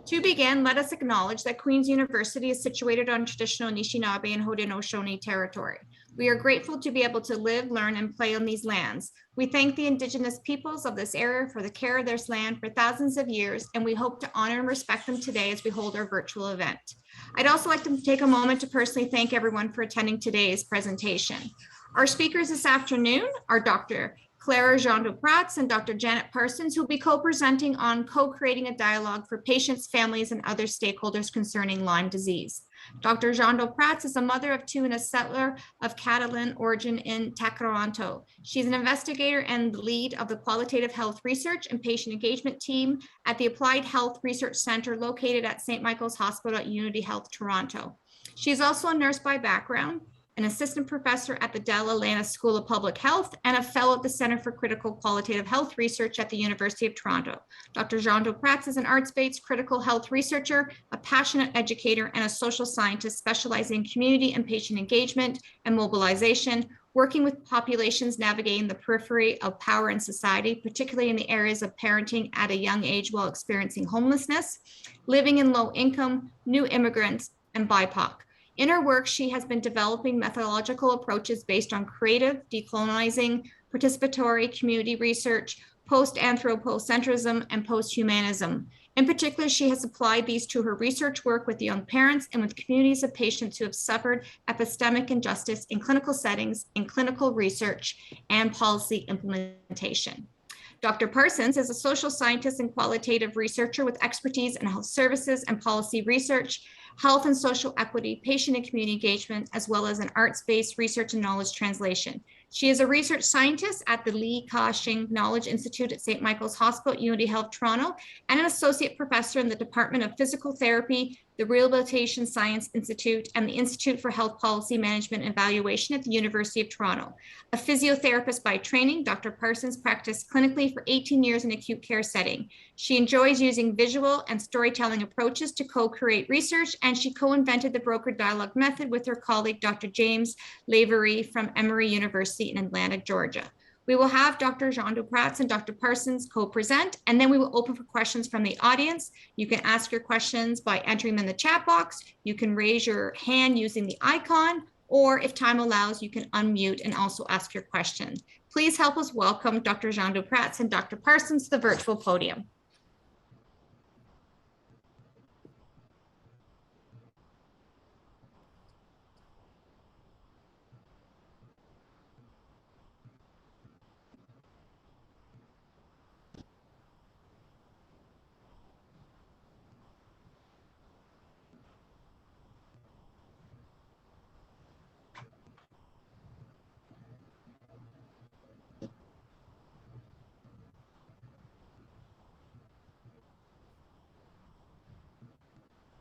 To begin, let us acknowledge that Queen's University is situated on traditional Anishinaabe and Haudenosaunee territory. We are grateful to be able to live, learn, and play on these lands. We thank the Indigenous peoples of this area for the care of this land for thousands of years, and we hope to honor and respect them today as we hold our virtual event. I'd also like to take a moment to personally thank everyone for attending today's presentation. Our speakers this afternoon are Dr. Clara Juando-Prats and Dr. Janet Parsons, who will be co-presenting on co-creating a dialogue for patients, families, and other stakeholders concerning Lyme disease. Dr. Juando-Prats is a mother of two and a settler of Catalan origin in Toronto. She's an investigator and the lead of the Qualitative Health Research and Patient Engagement Team at the Applied Health Research Center located at St. Michael's Hospital at Unity Health, Toronto. She's also a nurse by background, an assistant professor at the Della Lana School of Public Health, and a fellow at the Center for Critical Qualitative Health Research at the University of Toronto. Dr. Juando-Prats is an arts-based critical health researcher, a passionate educator, and a social scientist specializing in community and patient engagement and mobilization, working with populations navigating the periphery of power in society, particularly in the areas of parenting at a young age while experiencing homelessness, living in low income, new immigrants, and BIPOC. In her work, she has been developing methodological approaches based on creative, decolonizing, participatory community research, post-anthropocentrism, and post-humanism. In particular, she has applied these to her research work with young parents and with communities of patients who have suffered epistemic injustice in clinical settings, in clinical research, and policy implementation. Dr. Parsons is a social scientist and qualitative researcher with expertise in health services and policy research, health and social equity, patient and community engagement, as well as an arts-based research and knowledge translation. She is a research scientist at the Li Ka-shing Knowledge Institute at St. Michael's Hospital at Unity Health Toronto, and an associate professor in the Department of Physical Therapy, the Rehabilitation Science Institute, and the Institute for Health Policy Management and Evaluation at the University of Toronto. A physiotherapist by training, Dr. Parsons practiced clinically for 18 years in acute care setting. She enjoys using visual and storytelling approaches to co-create research, and she co-invented the broker dialogue method with her colleague, Dr. James Lavery from Emory University in Atlanta, Georgia. We will have Dr. Juando-Prats and Dr. Parsons co-present, and then we will open for questions from the audience. You can ask your questions by entering them in the chat box. You can raise your hand using the icon, or if time allows, you can unmute and also ask your question. Please help us welcome Dr. Juando-Prats and Dr. Parsons to the virtual podium.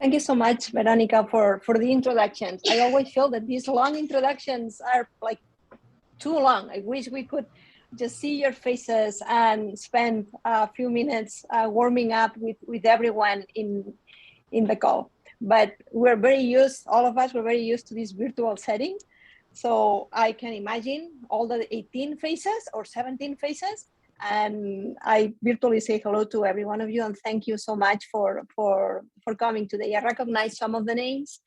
Thank you so much, Veronica, for the introductions. I always feel that these long introductions are like too long. I wish we could just see your faces and spend a few minutes warming up with everyone in the call. But we're very used, all of us, we're very used to this virtual setting. So I can imagine all the 18 faces or 17 faces. And I virtually say hello to every one of you and thank you so much for coming today. I recognize some of the names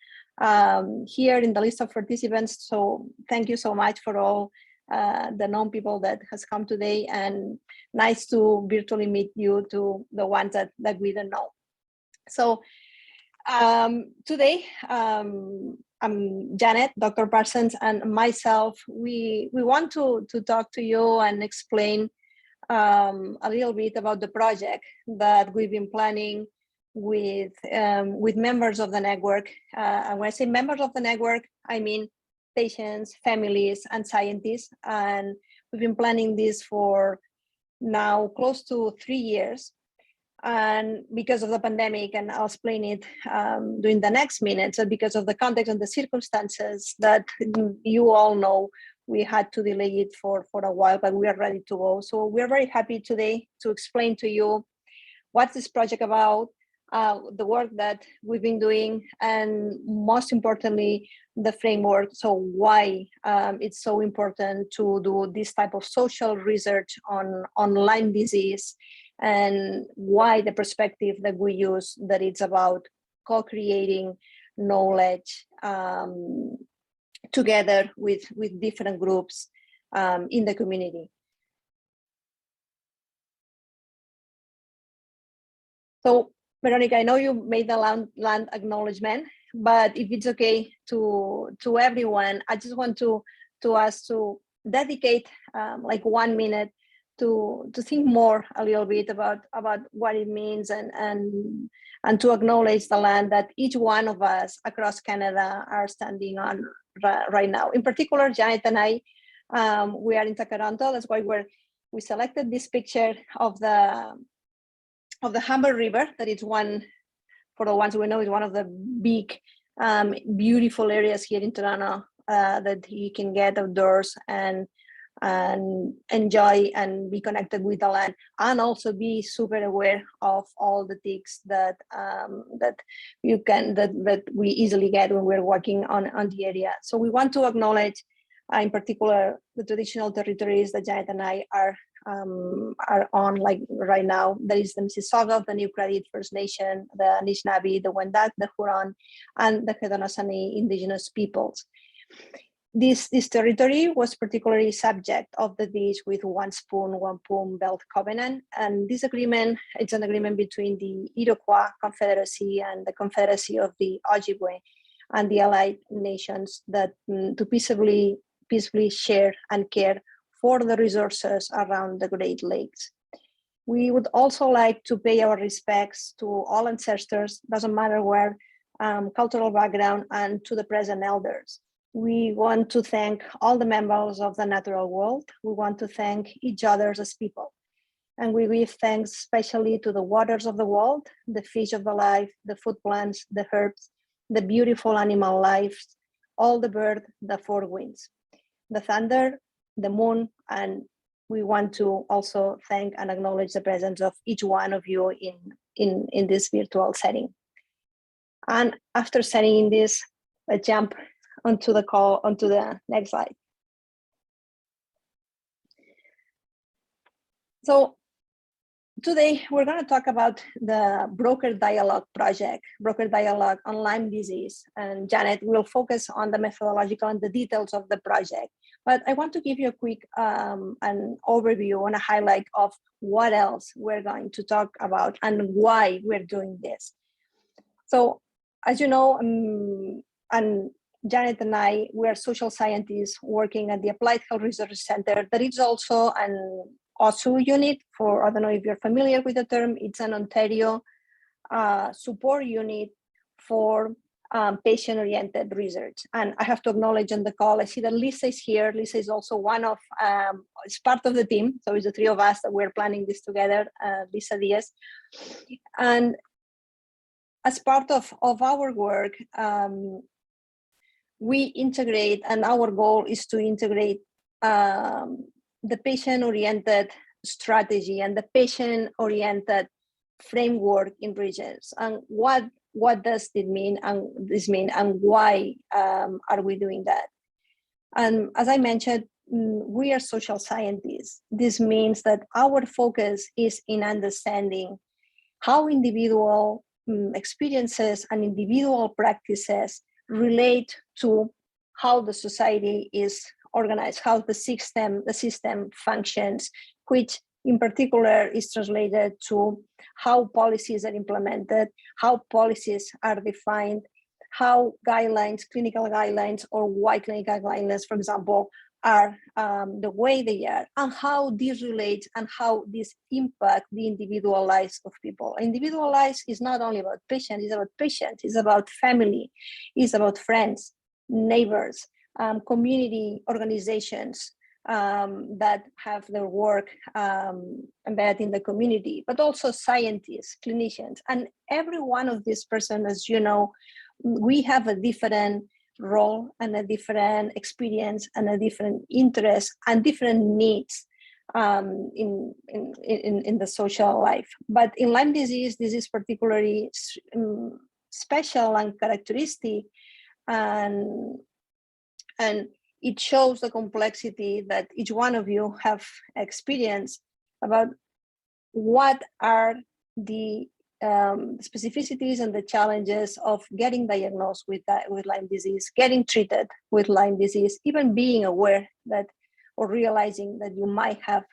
here in the list of participants. So thank you so much for all the known people that has come today, and nice to virtually meet you, to the ones that we don't know. So today, I'm Janet, Dr. Parsons, and myself. We want to talk to you and explain a little bit about the project that we've been planning with members of the network. And when I say members of the network, I mean patients, families, and scientists. And we've been planning this for now close to 3 years. And because of the pandemic, and I'll explain it during the next minute, so because of the context and the circumstances that you all know, we had to delay it for a while, but we are ready to go. So we're very happy today to explain to you what's this project about, the work that we've been doing, and most importantly, the framework. So why it's so important to do this type of social research on Lyme disease and why the perspective that we use, that it's about co-creating knowledge together with different groups in the community. So, Veronica, I know you made the land acknowledgement, but if it's okay to everyone, I just want to ask to dedicate like 1 minute to think more a little bit about what it means and to acknowledge the land that each one of us across Canada are standing on right now. In particular, Janet and I, we are in Toronto. That's why we selected this picture of the Humber River. That is one, for the ones we know, is one of the big, beautiful areas here in Toronto that you can get outdoors and enjoy and be connected with the land, and also be super aware of all the ticks that we easily get when we're walking on the area. So we want to acknowledge, in particular, the traditional territories that Janet and I are on, like right now. There is the Mississauga, the New Credit First Nation, the Anishinaabe, the Wendat, the Huron, and the Haudenosaunee Indigenous peoples. This territory was particularly subject of the Dish with One Spoon, One Poem Belt Covenant. And this agreement, it's an agreement between the Iroquois Confederacy and the Confederacy of the Ojibwe and the allied nations that to peacefully share and care for the resources around the Great Lakes. We would also like to pay our respects to all ancestors, doesn't matter where, cultural background, and to the present elders. We want to thank all the members of the natural world. We want to thank each other as people. And we give thanks especially to the waters of the world, the fish of the life, the food plants, the herbs, the beautiful animal lives, all the bird, the four winds, the thunder, the moon, and we want to also thank and acknowledge the presence of each one of you in this virtual setting. And after setting this, let's jump onto the next slide. So today we're going to talk about the Broker Dialogue project, Broker Dialogue on Lyme disease. And Janet will focus on the methodological and the details of the project. But I want to give you a quick an overview and a highlight of what else we're going to talk about and why we're doing this. So as you know, and Janet and I, we are social scientists working at the Applied Health Research Center. That is also an OSU unit for, I don't know if you're familiar with the term, it's an Ontario support unit for patient-oriented research. And I have to acknowledge on the call, I see that Lisa is here. Lisa is also one of, is part of the team. So it's the three of us that we're planning this together, Lisa Diaz. And as part of our work, we integrate, and our goal is to integrate the patient-oriented strategy and the patient-oriented framework in regions. And what does this mean and why are we doing that? And as I mentioned, we are social scientists. This means that our focus is in understanding how individual experiences and individual practices relate to how the society is organized, how the system functions, which in particular is translated to how policies are implemented, how policies are defined, how guidelines, clinical guidelines or white clinical guidelines, for example, are the way they are, and how this relates and how this impact the individual lives of people. Individual lives is not only about patients, it's about family, it's about friends, neighbors, community organizations that have their work embedded in the community, but also scientists, clinicians, and every one of these persons, as you know, we have a different role and a different experience and a different interest and different needs in the social life. But in Lyme disease, this is particularly special and characteristic, and it shows the complexity that each one of you have experienced about what are the specificities and the challenges of getting diagnosed with Lyme disease, getting treated with Lyme disease, even being aware that or realizing that you might have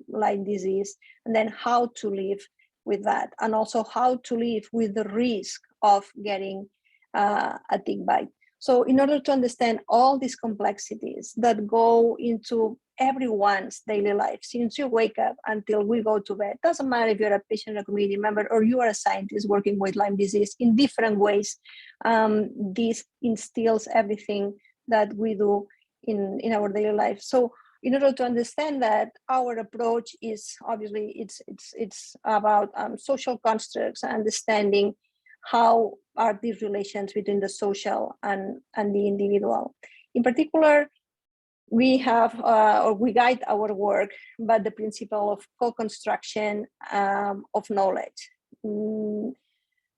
Lyme disease, and then how to live with that, and also how to live with the risk of getting a tick bite. So in order to understand all these complexities that go into everyone's daily life, since you wake up until we go to bed, doesn't matter if you're a patient or community member or you are a scientist working with Lyme disease in different ways, this instills everything that we do in our daily life. So in order to understand that, our approach is obviously it's about social constructs, understanding how are these relations between the social and the individual. In particular, we have or we guide our work by the principle of co-construction of knowledge.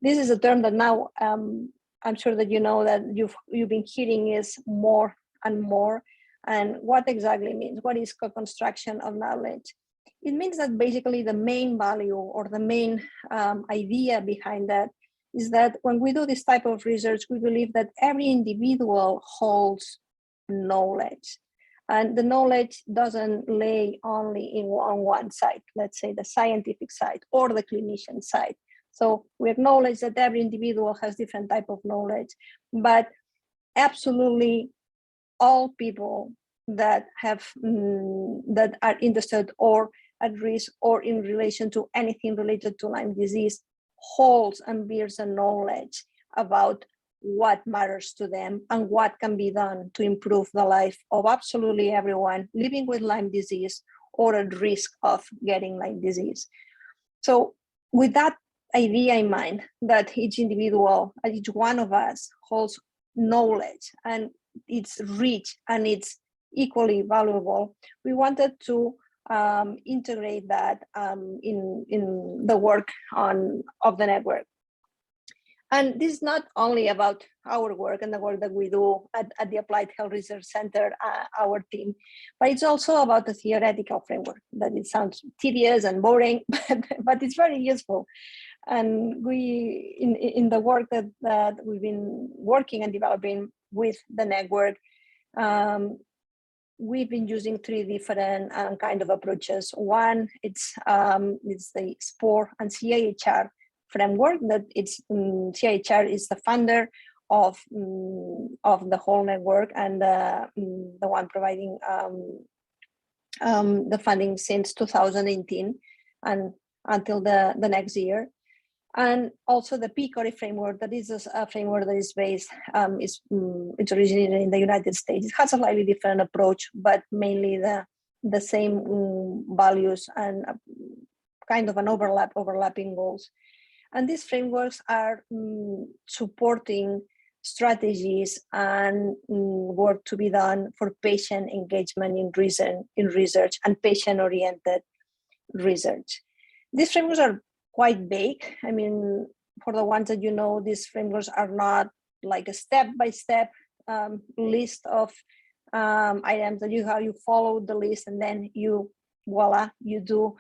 This is a term that now I'm sure that you know that you've been hearing is more and more. And what exactly means? What is co-construction of knowledge? It means that basically the main value or the main idea behind that is that when we do this type of research, we believe that every individual holds knowledge. And the knowledge doesn't lay only on one side, let's say the scientific side or the clinician side. So we acknowledge that every individual has different type of knowledge, but absolutely all people that have that are interested or at risk or in relation to anything related to Lyme disease holds and bears a knowledge about what matters to them and what can be done to improve the life of absolutely everyone living with Lyme disease or at risk of getting Lyme disease. So with that idea in mind, that each individual, each one of us holds knowledge and it's rich and it's equally valuable, we wanted to integrate that in the work of the network. And this is not only about our work and the work that we do at the Applied Health Research Center, our team, but it's also about the theoretical framework. That it sounds tedious and boring, but it's very useful. And we, in the work that we've been working and developing with the network, we've been using three different kind of approaches. One, it's the SPORE and CIHR framework. That it's CIHR is the funder of the whole network and the one providing the funding since 2018 and until the next year. And also the PCORI framework, that is a framework that is based, it's originated in the United States. It has a slightly different approach, but mainly the same values and kind of an overlapping goals. And these frameworks are supporting strategies and work to be done for patient engagement in research and patient-oriented research. These frameworks are quite big. I mean, for the ones that you know, these frameworks are not like a step-by-step list of items that you have. You follow the list and then voila, you do.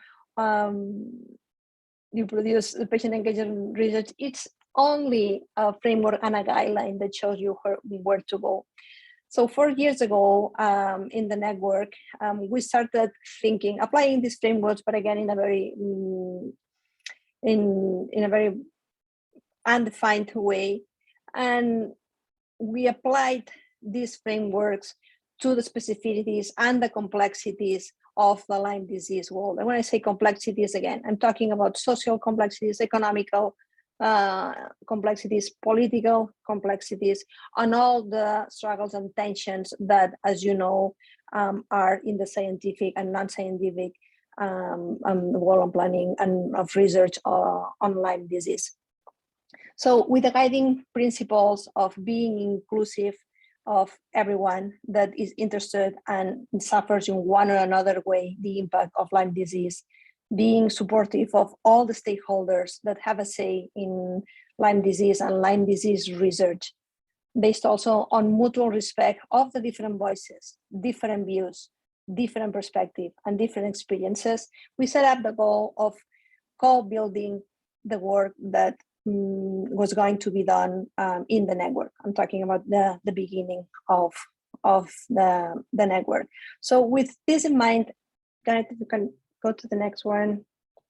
You produce the patient engagement research. It's only a framework and a guideline that shows you where to go. So 4 years ago, in the network, we started applying these frameworks, but again in a very in a very undefined way, and we applied these frameworks to the specificities and the complexities of the Lyme disease world. And when I say complexities, again, I'm talking about social complexities, economical complexities, political complexities, and all the struggles and tensions that, as you know, are in the scientific and non-scientific world of planning and of research on Lyme disease. So with the guiding principles of being inclusive of everyone that is interested and suffers in one or another way the impact of Lyme disease, being supportive of all the stakeholders that have a say in Lyme disease and Lyme disease research, based also on mutual respect of the different voices, different views, different perspectives, and different experiences, we set up the goal of co-building the work that was going to be done in the network. I'm talking about the beginning of the network. So with this in mind, if you can go to the next one.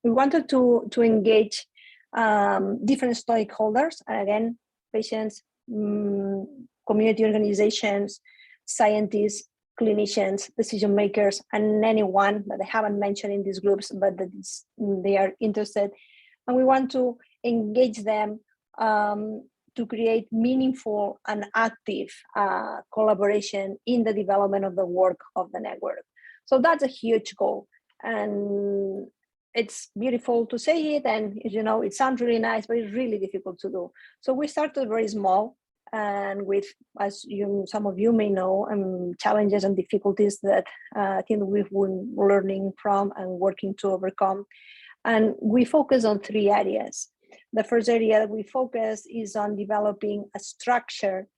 We wanted to engage different stakeholders, and again, patients, community organizations, scientists, clinicians, decision makers, and anyone that I haven't mentioned in these groups, but that they are interested. And we want to engage them to create meaningful and active collaboration in the development of the work of the network. So that's a huge goal. And it's beautiful to say it, and it sounds really nice, but it's really difficult to do. So we started very small, and with, as some of you may know, challenges and difficulties that I think we've been learning from and working to overcome. And we focus on 3 areas. The first area that we focus is on developing a structure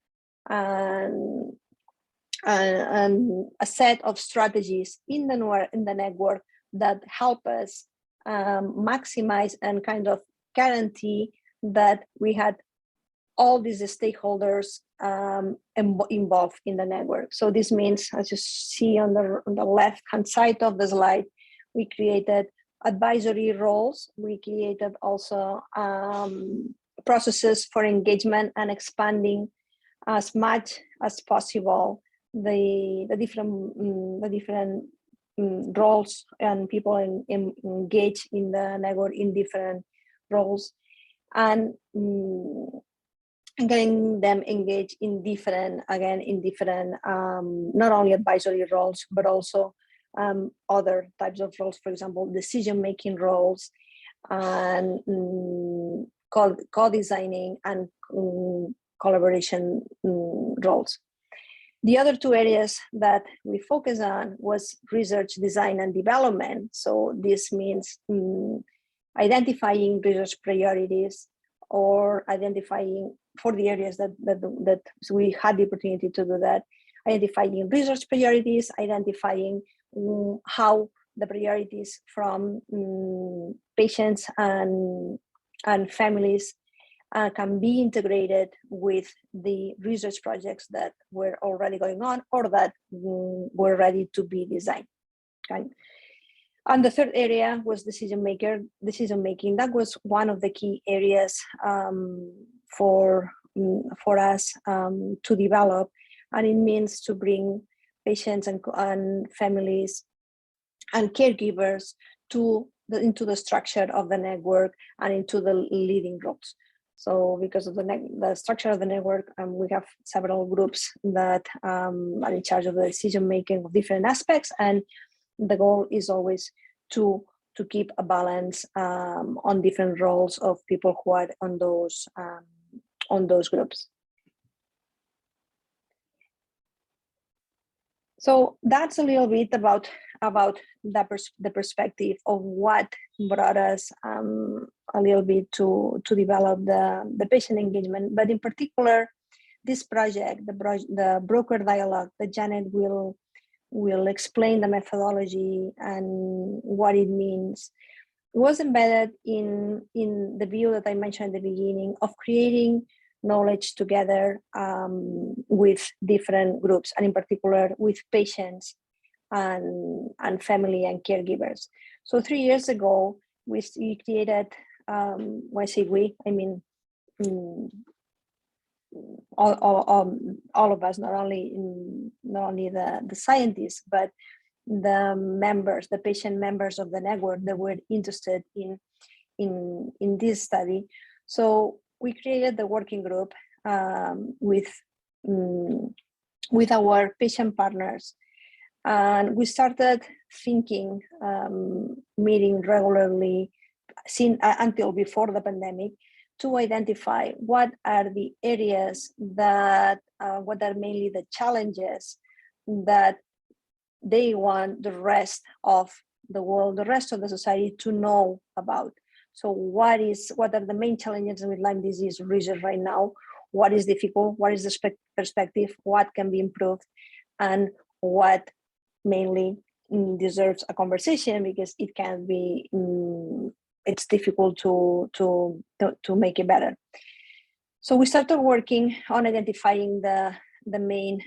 and a set of strategies in the network that help us maximize and kind of guarantee that we had all these stakeholders involved in the network. So this means, as you see on the left-hand side of the slide, we created advisory roles. We created also processes for engagement and expanding as much as possible the different roles and people engage in the network in different roles, and getting them engaged in different not only advisory roles, but also other types of roles, for example, decision-making roles and co-designing and collaboration roles. The other 2 areas that we focus on was research, design, and development. So this means identifying research priorities, or identifying, for the areas that we had the opportunity to do that, identifying research priorities, identifying how the priorities from patients and families can be integrated with the research projects that were already going on or that were ready to be designed. Okay. And the third area was decision making. That was one of the key areas for us to develop, and it means to bring patients and families and caregivers into the structure of the network and into the leading roles. So because of the structure of the network, we have several groups that are in charge of the decision making of different aspects, and the goal is always to keep a balance on different roles of people who are on those groups. So that's a little bit about the perspective of what brought us a little bit to develop the patient engagement. But in particular, this project, the broker dialogue, that Janet will explain the methodology and what it means, was embedded in the view that I mentioned at the beginning of creating knowledge together with different groups, and in particular with patients and family and caregivers. So 3 years ago, we created, when I say we, I mean all of us, not only the scientists, but the members, the patient members of the network that were interested in this study. So we created the working group with our patient partners, and we started thinking, meeting regularly until before the pandemic, to identify what are the areas that, what are mainly the challenges that they want the rest of the world, the rest of the society to know about. So what are the main challenges with Lyme disease research right now? What is difficult? What is the perspective? What can be improved? And what mainly deserves a conversation, because it can be it's difficult to make it better. So we started working on identifying the main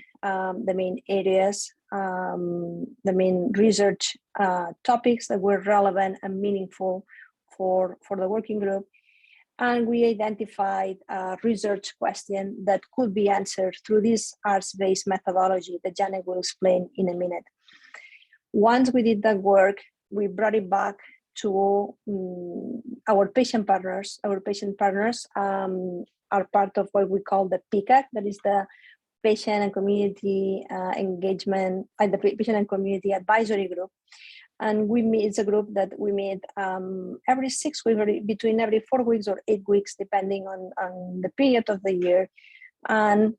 areas, the main research topics that were relevant and meaningful for the working group. And we identified a research question that could be answered through this arts-based methodology that Janet will explain in a minute. Once we did that work, we brought it back to our patient partners. Our patient partners are part of what we call the PCAG, that is the Patient and Community Engagement, the Patient and Community Advisory Group. And it's a group that we meet every 6 weeks, or between every 4 weeks or 8 weeks, depending on the period of the year. And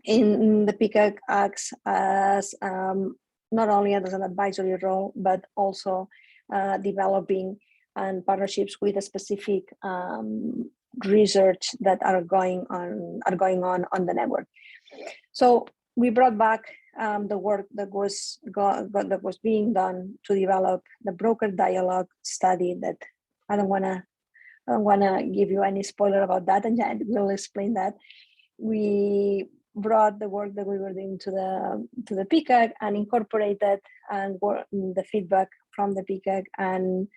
in the PCAG acts as not only as an advisory role, but also developing and partnerships with a specific research that are going on the network. So we brought back the work that was being done to develop the broker dialogue study. That I don't wanna give you any spoiler about that, and Janet will explain that. We brought the work that we were doing to the PCAG and incorporated and the feedback from the PCAG and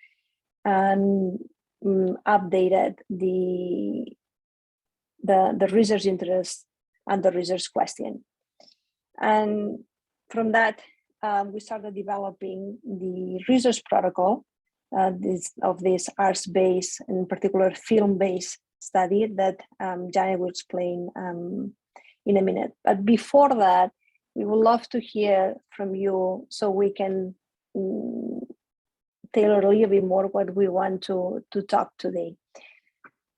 updated the research interest and the research question. And from that, we started developing the research protocol of this arts-based, in particular film-based study that Janet will explain in a minute. But before that, we would love to hear from you so we can tailor a little bit more what we want to talk today.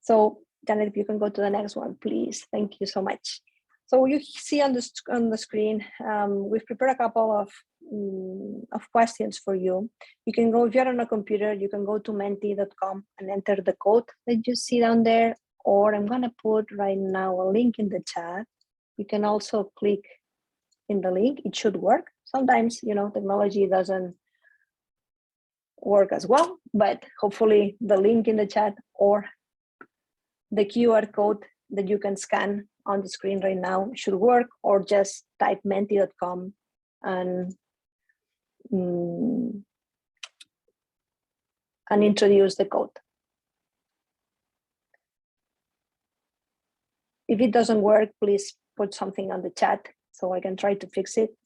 So Janet, if you can go to the next one, please. Thank you so much. So you see on the screen, we've prepared a couple of questions for you. You can go, if you're on a computer, you can go to menti.com and enter the code that you see down there, or I'm gonna put right now a link in the chat. You can also click in the link, it should work. Sometimes, technology doesn't work as well, but hopefully the link in the chat or the QR code that you can scan on the screen right now should work, or just type menti.com and introduce the code. If it doesn't work, please put something on the chat so I can try to fix it.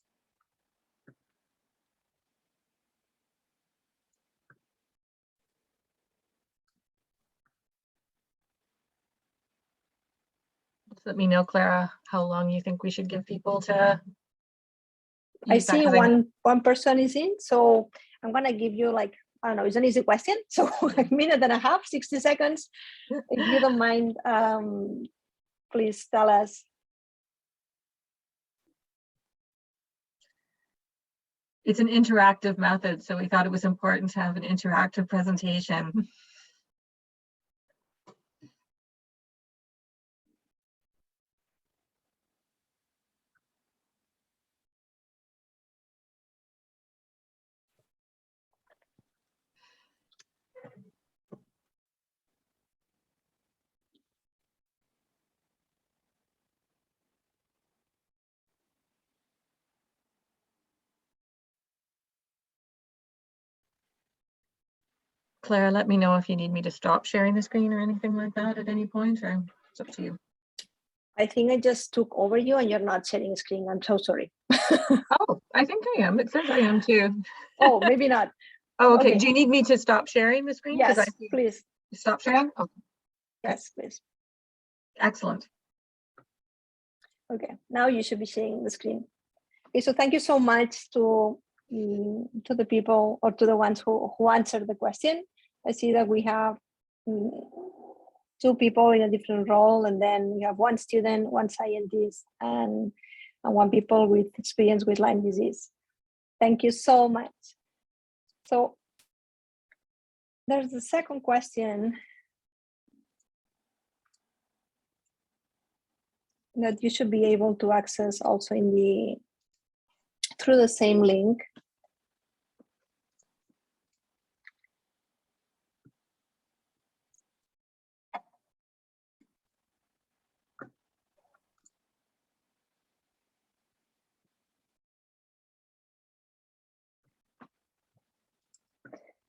Let me know, Clara, how long you think we should give people to. I see one person is in, so I'm gonna give you I don't know, it's an easy question. So a minute and a half, 60 seconds. If you don't mind, please tell us. It's an interactive method, so we thought it was important to have an interactive presentation. Clara, let me know if you need me to stop sharing the screen or anything like that at any point, or it's up to you. I think I just took over you and you're not sharing screen. I'm so sorry. Oh, I think I am. It says I am too. Oh, maybe not. Oh, okay. Do you need me to stop sharing the screen? Yes, please. Stop sharing? Okay. Yes, please. Excellent. Okay, now you should be sharing the screen. Okay, so thank you so much to the people, or to the ones who answered the question. I see that we have 2 people in a different role, and then we have 1 student, 1 scientist, and 1 people with experience with Lyme disease. Thank you so much. So there's the second question that you should be able to access also through the same link.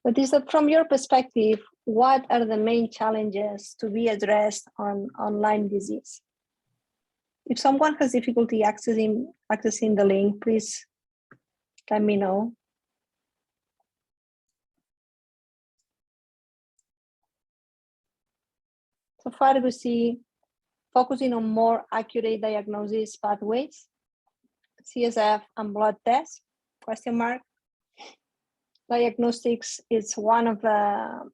But is that from your perspective, what are the main challenges to be addressed on Lyme disease? If someone has difficulty accessing the link, please let me know. So far, we see focusing on more accurate diagnosis pathways, CSF and blood tests, question mark. Diagnostics is one of the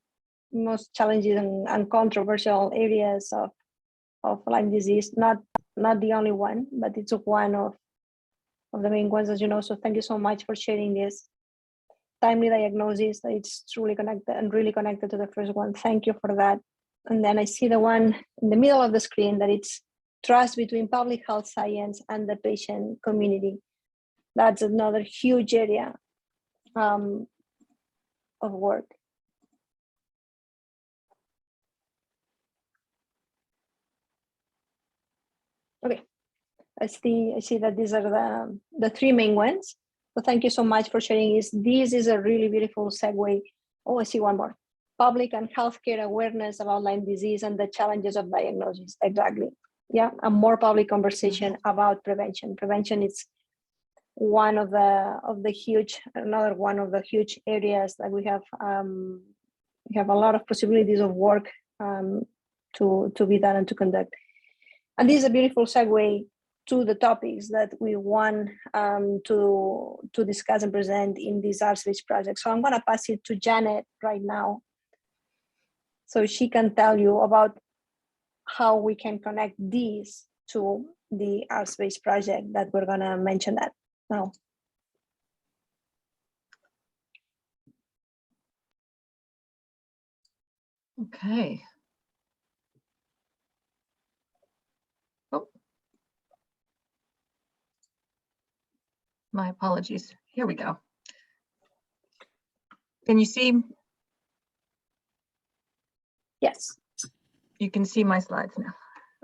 most challenging and controversial areas of Lyme disease, not the only one, but it's one of the main ones, as you know. So thank you so much for sharing this. Timely diagnosis, it's truly connected and really connected to the first one. Thank you for that. And then I see the one in the middle of the screen that it's trust between public health science and the patient community. That's another huge area of work. Okay, I see that these are the three main ones. So thank you so much for sharing this. This is a really beautiful segue. Oh, I see one more. Public and healthcare awareness about Lyme disease and the challenges of diagnosis. Exactly. Yeah, a more public conversation about prevention. Prevention is another one of the huge areas that we have. We have a lot of possibilities of work to be done and to conduct. And this is a beautiful segue to the topics that we want to discuss and present in this ARSVIS project. So I'm going to pass it to Janet right now, so she can tell you about how we can connect these to the ARSVIS project that we're going to mention that now. Okay. Oh. My apologies. Here we go. Can you see? Yes. You can see my slides now.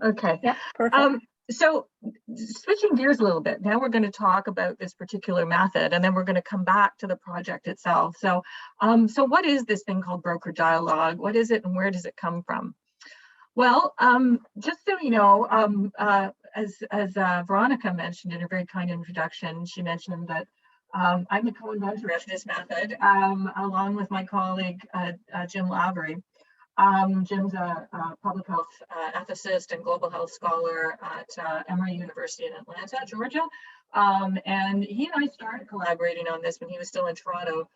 Okay. Yeah, perfect. So switching gears a little bit, now we're going to talk about this particular method, and then we're going to come back to the project itself. So, so what is this thing called broker dialogue? What is it and where does it come from? Well, just so you know, as Veronica mentioned in her very kind introduction, she mentioned that I'm the co-inventor of this method, along with my colleague, Jim Lavery. Jim's a public health ethicist and global health scholar at Emory University in Atlanta, Georgia. And he and I started collaborating on this when he was still in Toronto.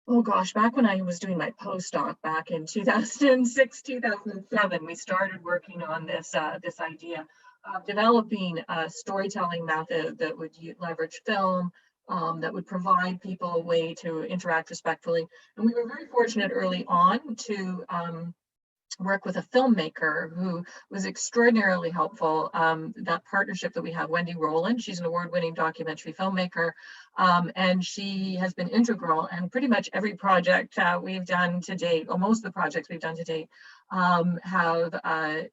Oh gosh, back when I was doing my postdoc back in 2006, 2007, we started working on this, this idea of developing a storytelling method that would leverage film, that would provide people a way to interact respectfully. And we were very fortunate early on to work with a filmmaker who was extraordinarily helpful. That partnership that we have, Wendy Rowland, she's an award-winning documentary filmmaker, and she has been integral. And pretty much every project we've done to date, or most of the projects we've done to date, have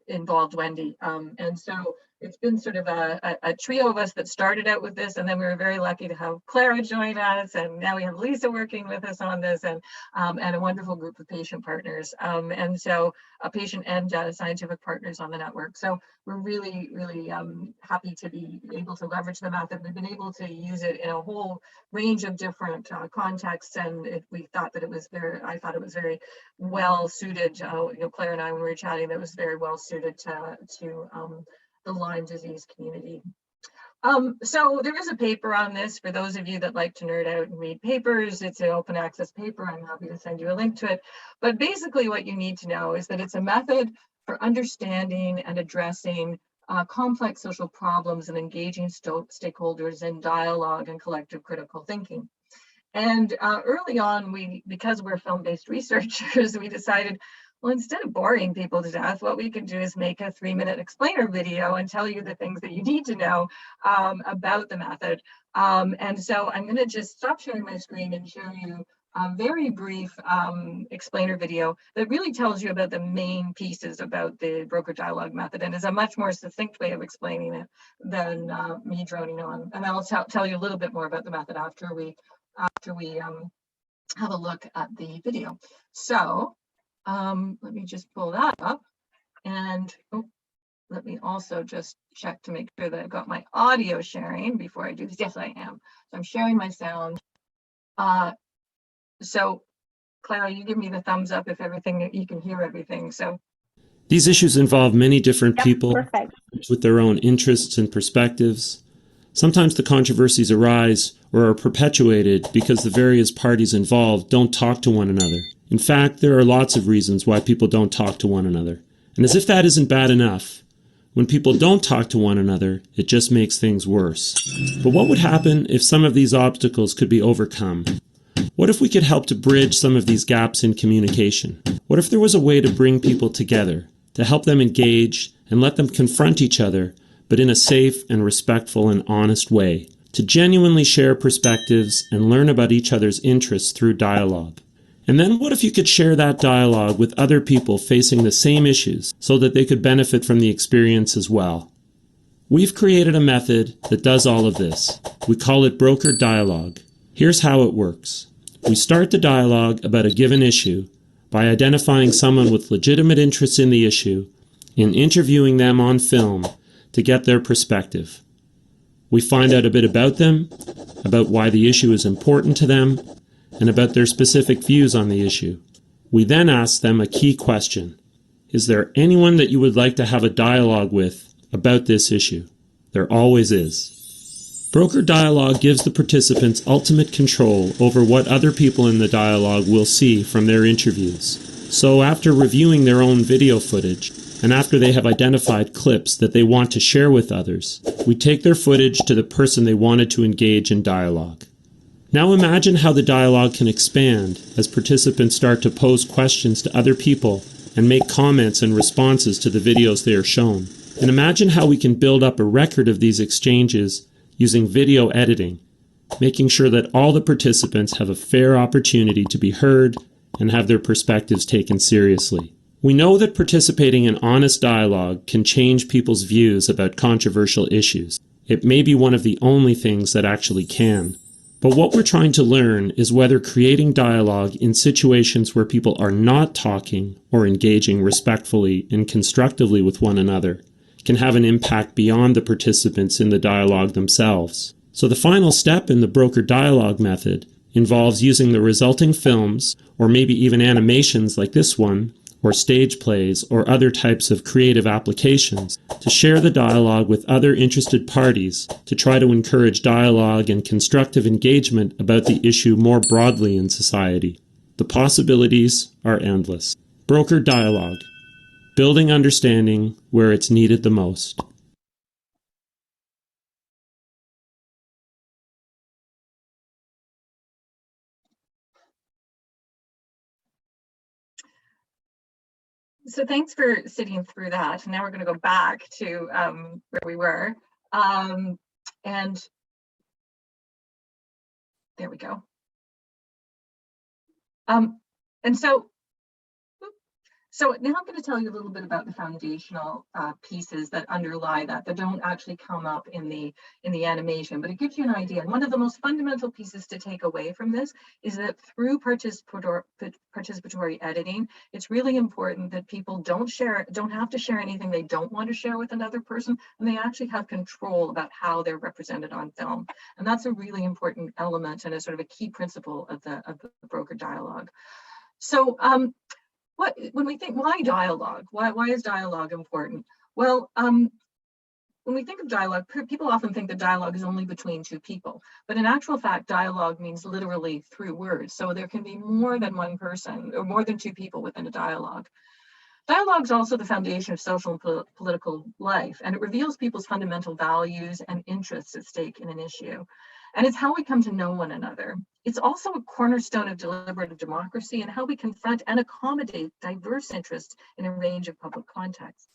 involved Wendy. And so it's been sort of a trio of us that started out with this, and then we were very lucky to have Clara join us, and now we have Lisa working with us on this, and a wonderful group of patient partners, and so patient and scientific partners on the network. So we're really, really happy to be able to leverage the method. We've been able to use it in a whole range of different contexts, and we thought that it was very, I thought it was very well suited. You know, Claire and I, when we were chatting, that was very well suited to the Lyme disease community. So there is a paper on this for those of you that like to nerd out and read papers. It's an open access paper. I'm happy to send you a link to it. But basically what you need to know is that it's a method for understanding and addressing complex social problems and engaging stakeholders in dialogue and collective critical thinking. And early on, because we're film-based researchers, we decided, well, instead of boring people to death, what we can do is make a 3-minute explainer video and tell you the things that you need to know about the method. And so I'm going to just stop sharing my screen and show you a very brief explainer video that really tells you about the main pieces about the broker dialogue method, and is a much more succinct way of explaining it than me droning on. And I'll tell you a little bit more about the method after we have a look at the video. So let me just pull that up, and let me also just check to make sure that I've got my audio sharing before I do this. Yes, I am. So I'm sharing my sound. So Clara, you give me the thumbs up if everything, you can hear everything. So these issues involve many different people Perfect. with their own interests and perspectives. Sometimes the controversies arise or are perpetuated because the various parties involved don't talk to one another. In fact, there are lots of reasons why people don't talk to one another. And as if that isn't bad enough, when people don't talk to one another, it just makes things worse. But what would happen if some of these obstacles could be overcome? What if we could help to bridge some of these gaps in communication? What if there was a way to bring people together, to help them engage and let them confront each other, but in a safe and respectful and honest way, to genuinely share perspectives and learn about each other's interests through dialogue? And then what if you could share that dialogue with other people facing the same issues so that they could benefit from the experience as well? We've created a method that does all of this. We call it broker dialogue. Here's how it works. We start the dialogue about a given issue by identifying someone with legitimate interest in the issue and interviewing them on film to get their perspective. We find out a bit about them, about why the issue is important to them, and about their specific views on the issue. We then ask them a key question. Is there anyone that you would like to have a dialogue with about this issue? There always is. Broker dialogue gives the participants ultimate control over what other people in the dialogue will see from their interviews. So after reviewing their own video footage, and after they have identified clips that they want to share with others, we take their footage to the person they wanted to engage in dialogue. Now imagine how the dialogue can expand as participants start to pose questions to other people and make comments and responses to the videos they are shown. And imagine how we can build up a record of these exchanges using video editing, making sure that all the participants have a fair opportunity to be heard and have their perspectives taken seriously. We know that participating in honest dialogue can change people's views about controversial issues. It may be one of the only things that actually can. But what we're trying to learn is whether creating dialogue in situations where people are not talking or engaging respectfully and constructively with one another can have an impact beyond the participants in the dialogue themselves. So the final step in the broker dialogue method involves using the resulting films, or maybe even animations like this one, or stage plays, or other types of creative applications, to share the dialogue with other interested parties to try to encourage dialogue and constructive engagement about the issue more broadly in society. The possibilities are endless. Broker dialogue. Building understanding where it's needed the most. So thanks for sitting through that. Now we're going to go back to where we were. And there we go. And so now I'm going to tell you a little bit about the foundational pieces that underlie that don't actually come up in the animation, but it gives you an idea. And one of the most fundamental pieces to take away from this is that through participatory editing, it's really important that people don't have to share anything they don't want to share with another person, and they actually have control about how they're represented on film. And that's a really important element and a sort of a key principle of the broker dialogue. So when we think, why dialogue? Why is dialogue important? Well, when we think of dialogue, people often think that dialogue is only between two people, but in actual fact, dialogue means literally through words. So there can be more than one person or more than two people within a dialogue. Dialogue is also the foundation of social and political life, and it reveals people's fundamental values and interests at stake in an issue. And it's how we come to know one another. It's also a cornerstone of deliberative democracy and how we confront and accommodate diverse interests in a range of public contexts.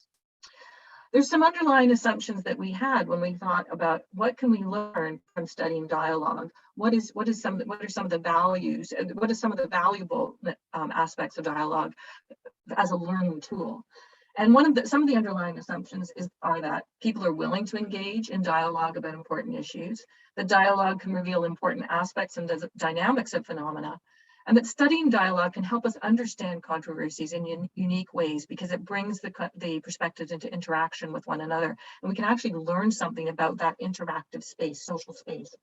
There's some underlying assumptions that we had when we thought about what can we learn from studying dialogue. What are some of the values, and what are some of the valuable aspects of dialogue as a learning tool? And some of the underlying assumptions are that people are willing to engage in dialogue about important issues, that dialogue can reveal important aspects and dynamics of phenomena, and that studying dialogue can help us understand controversies in unique ways because it brings the perspectives into interaction with one another, and we can actually learn something about that interactive space, social space.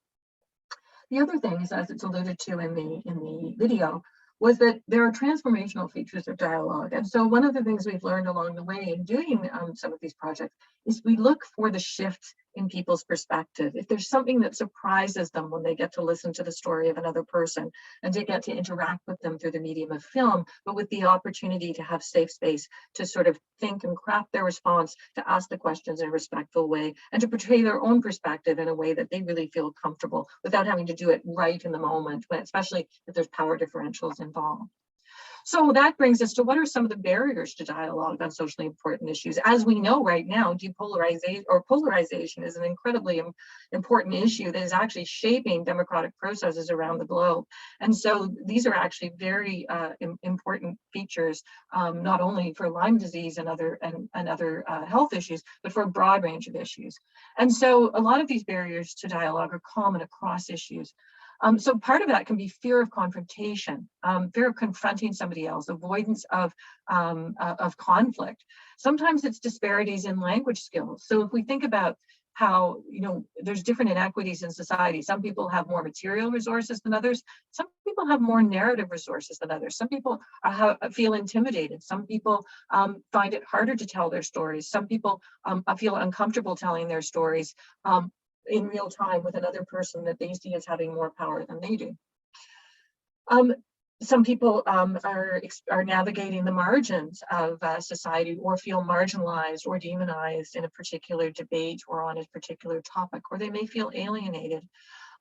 The other thing is, as it's alluded to in the video, was that there are transformational features of dialogue. And so one of the things we've learned along the way in doing some of these projects is we look for the shift in people's perspective. If there's something that surprises them when they get to listen to the story of another person and to get to interact with them through the medium of film, but with the opportunity to have safe space to sort of think and craft their response, to ask the questions in a respectful way, and to portray their own perspective in a way that they really feel comfortable without having to do it right in the moment, especially if there's power differentials involved. So that brings us to what are some of the barriers to dialogue on socially important issues? As we know right now, depolarization or polarization is an incredibly important issue that is actually shaping democratic processes around the globe. And so these are actually very important features, not only for Lyme disease and other health issues, but for a broad range of issues. And so a lot of these barriers to dialogue are common across issues. So part of that can be fear of confrontation, fear of confronting somebody else, avoidance of conflict. Sometimes it's disparities in language skills. So if we think about how, there's different inequities in society. Some people have more material resources than others. Some people have more narrative resources than others. Some people feel intimidated. Some people find it harder to tell their stories. Some people feel uncomfortable telling their stories in real time with another person that they see as having more power than they do. Some people are navigating the margins of society, or feel marginalized or demonized in a particular debate or on a particular topic, or they may feel alienated.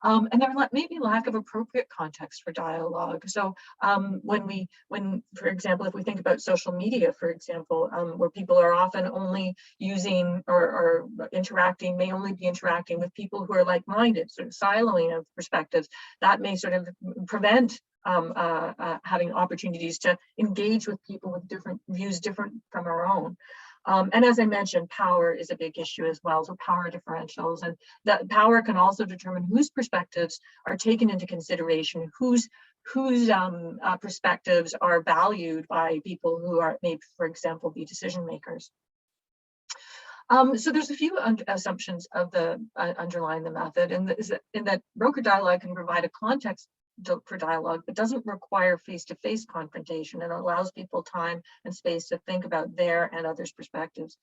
And there may be lack of appropriate context for dialogue. So when, for example, if we think about social media, for example, where people are often only using or interacting, may only be interacting with people who are like-minded, sort of siloing of perspectives, that may sort of prevent having opportunities to engage with people with different views, different from our own. And as I mentioned, power is a big issue as well, so power differentials, and that power can also determine whose perspectives are taken into consideration, whose perspectives are valued by people who may, for example, be decision makers. So there's a few assumptions of the underlying the method, and in that broker dialogue can provide a context for dialogue, but doesn't require face-to-face confrontation, and allows people time and space to think about their and others' perspectives.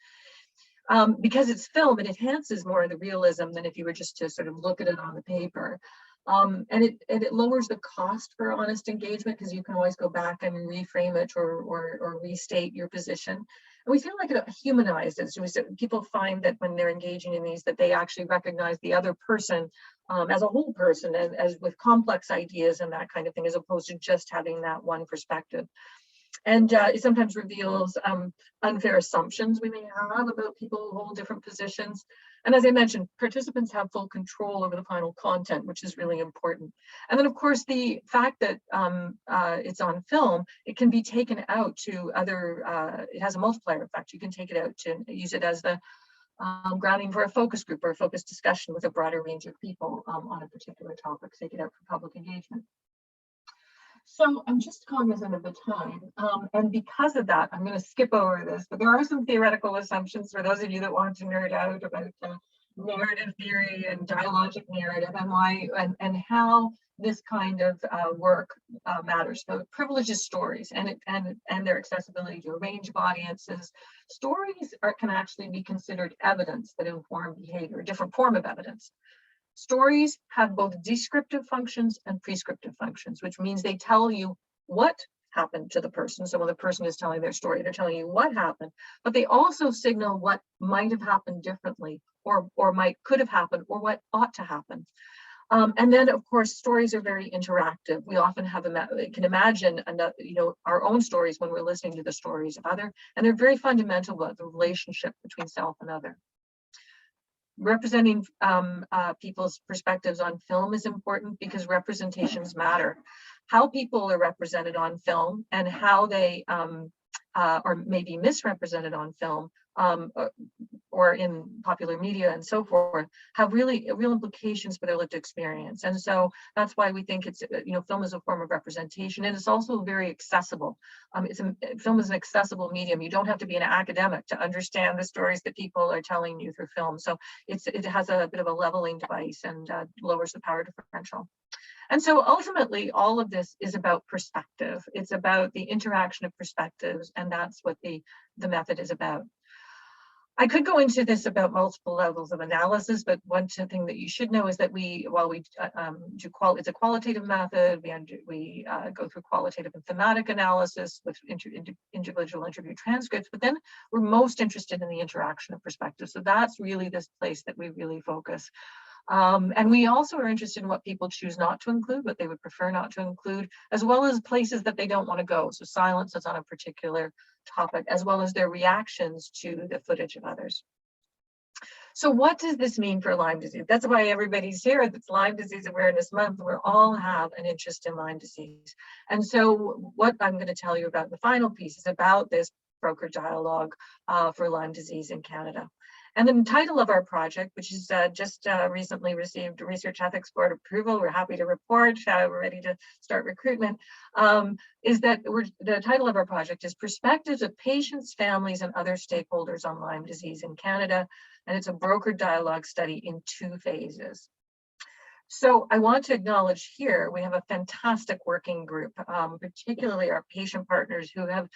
Because it's film, it enhances more of the realism than if you were just to sort of look at it on the paper. And it lowers the cost for honest engagement, because you can always go back and reframe it or restate your position. And we feel like it humanizes. People find that when they're engaging in these, that they actually recognize the other person as a whole person, as with complex ideas and that kind of thing, as opposed to just having that one perspective. And it sometimes reveals unfair assumptions we may have about people who hold different positions. And as I mentioned, participants have full control over the final content, which is really important. And then, of course, the fact that it's on film, it can be taken out to other, it has a multiplier effect. You can take it out to use it as the grounding for a focus group or a focus discussion with a broader range of people on a particular topic, take it out for public engagement. So I'm just cognizant of the time, and because of that, I'm going to skip over this, but there are some theoretical assumptions for those of you that want to nerd out about narrative theory and dialogic narrative and why and how this kind of work matters. So it privileges stories and their accessibility to a range of audiences. Stories can actually be considered evidence that inform behavior, a different form of evidence. Stories have both descriptive functions and prescriptive functions, which means they tell you what happened to the person. So when the person is telling their story, they're telling you what happened, but they also signal what might have happened differently, or could have happened, or what ought to happen. And then, of course, stories are very interactive. We often can imagine our own stories when we're listening to the stories of other, and they're very fundamental about the relationship between self and other. Representing people's perspectives on film is important because representations matter. How people are represented on film and how they or maybe misrepresented on film or in popular media and so forth, have really real implications for their lived experience. And so that's why we think it's, film is a form of representation, and it's also very accessible. Film is an accessible medium. You don't have to be an academic to understand the stories that people are telling you through film. So it has a bit of a leveling device and lowers the power differential. And so ultimately, all of this is about perspective. It's about the interaction of perspectives, and that's what the method is about. I could go into this about multiple levels of analysis, but one thing that you should know is that while we it's a qualitative method, we go through qualitative and thematic analysis with individual interview transcripts, but then we're most interested in the interaction of perspectives. So that's really this place that we really focus. And we also are interested in what people choose not to include, what they would prefer not to include, as well as places that they don't want to go. So silence is on a particular topic, as well as their reactions to the footage of others. So what does this mean for Lyme disease? That's why everybody's here. It's Lyme Disease Awareness Month. We all have an interest in Lyme disease. And so what I'm going to tell you about the final piece is about this broker dialogue for Lyme disease in Canada. And the title of our project, which is just recently received Research Ethics Board approval, we're happy to report, we're ready to start recruitment, is that the title of our project is Perspectives of Patients, Families, and Other Stakeholders on Lyme Disease in Canada. And it's a brokered dialogue study in 2 phases. So I want to acknowledge here, we have a fantastic working group, particularly our patient partners who have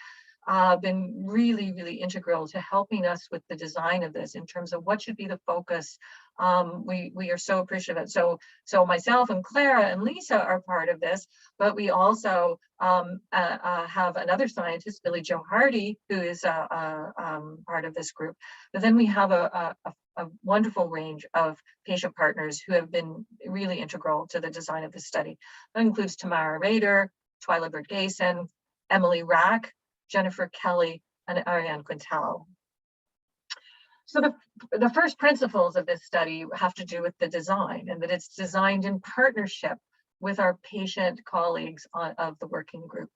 been really, really integral to helping us with the design of this in terms of what should be the focus. We are so appreciative of it. So myself and Clara and Lisa are part of this, but we also have another scientist, Billy Joe Hardy, who is part of this group. But then we have a wonderful range of patient partners who have been really integral to the design of this study. That includes Tamara Rader, Twyla Bergason, Emily Rack, Jennifer Kelly, and Ariane Quintal. So the first principles of this study have to do with the design, and that it's designed in partnership with our patient colleagues of the working group.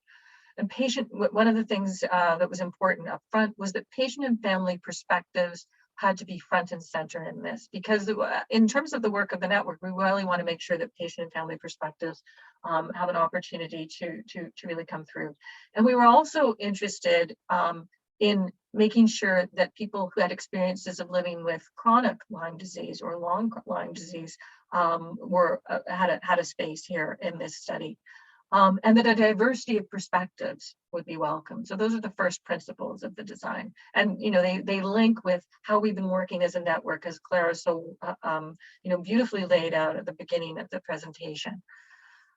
And one of the things that was important up front was that patient and family perspectives had to be front and center in this, because in terms of the work of the network, we really want to make sure that patient and family perspectives have an opportunity to really come through. And we were also interested in making sure that people who had experiences of living with chronic Lyme disease or long Lyme disease had a space here in this study. And that a diversity of perspectives would be welcome. So those are the first principles of the design. And they link with how we've been working as a network, as Clara so beautifully laid out at the beginning of the presentation.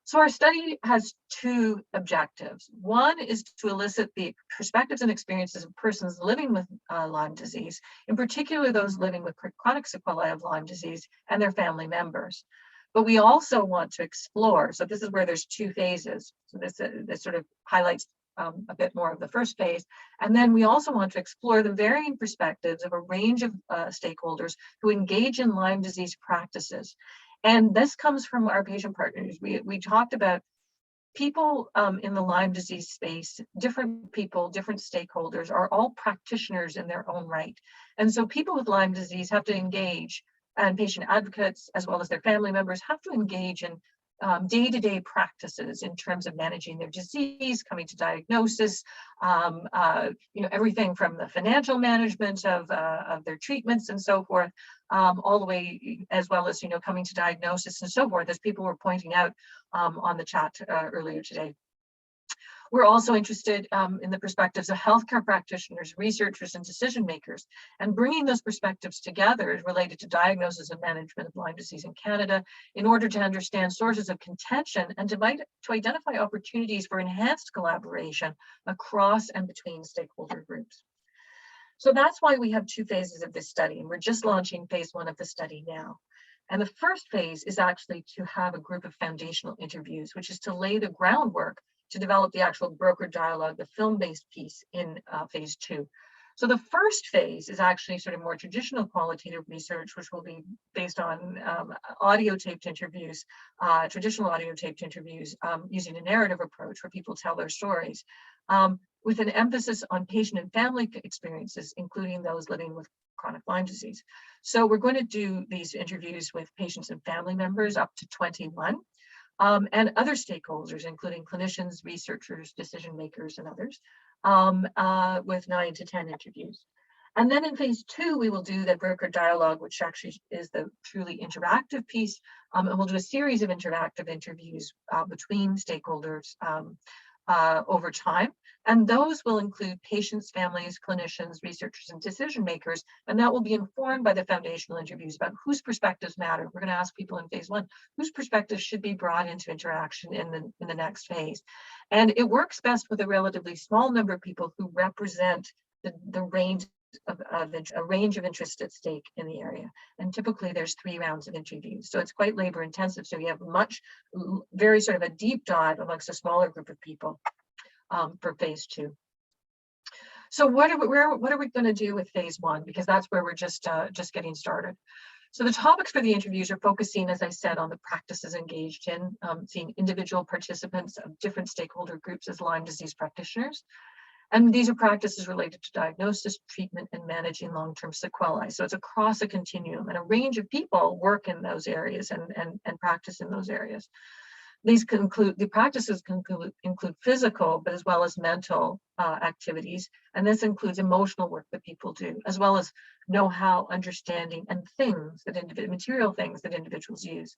So our study has 2 objectives. One is to elicit the perspectives and experiences of persons living with Lyme disease, in particular those living with chronic sequelae of Lyme disease and their family members. But we also want to explore, so this is where there's 2 phases. So this sort of highlights a bit more of the first phase. And then we also want to explore the varying perspectives of a range of stakeholders who engage in Lyme disease practices. And this comes from our patient partners. We talked about people in the Lyme disease space, different people, different stakeholders are all practitioners in their own right. And so people with Lyme disease have to engage, and patient advocates, as well as their family members, have to engage in day-to-day practices in terms of managing their disease, coming to diagnosis, everything from the financial management of their treatments and so forth, all the way, as well as coming to diagnosis and so forth, as people were pointing out on the chat earlier today. We're also interested in the perspectives of healthcare practitioners, researchers, and decision makers, and bringing those perspectives together related to diagnosis and management of Lyme disease in Canada in order to understand sources of contention and to identify opportunities for enhanced collaboration across and between stakeholder groups. So that's why we have 2 phases of this study, and we're just launching phase 1 of the study now. And the first phase is actually to have a group of foundational interviews, which is to lay the groundwork to develop the actual broker dialogue, the film-based piece in phase 2. So the first phase is actually sort of more traditional qualitative research, which will be based on audio taped interviews, traditional audio taped interviews using a narrative approach where people tell their stories. with an emphasis on patient and family experiences, including those living with chronic Lyme disease. So we're going to do these interviews with patients and family members, up to 21, and other stakeholders, including clinicians, researchers, decision makers, and others, with 9 to 10 interviews. And then in phase 2, we will do the broker dialogue, which actually is the truly interactive piece. And we'll do a series of interactive interviews between stakeholders over time. And those will include patients, families, clinicians, researchers, and decision makers. And that will be informed by the foundational interviews about whose perspectives matter. We're going to ask people in phase 1, whose perspectives should be brought into interaction in the next phase. And it works best with a relatively small number of people who represent the range of a range of interests at stake in the area. And typically there's 3 rounds of interviews. So it's quite labor intensive. So you have very sort of a deep dive amongst a smaller group of people for phase 2. So what are we going to do with phase 1? Because that's where we're just getting started. So the topics for the interviews are focusing, as I said, on the practices engaged in, seeing individual participants of different stakeholder groups as Lyme disease practitioners. And these are practices related to diagnosis, treatment, and managing long-term sequelae. So it's across a continuum, and a range of people work in those areas and practice in those areas. The practices include physical, but as well as mental activities. And this includes emotional work that people do, as well as know-how, understanding, and material things that individuals use.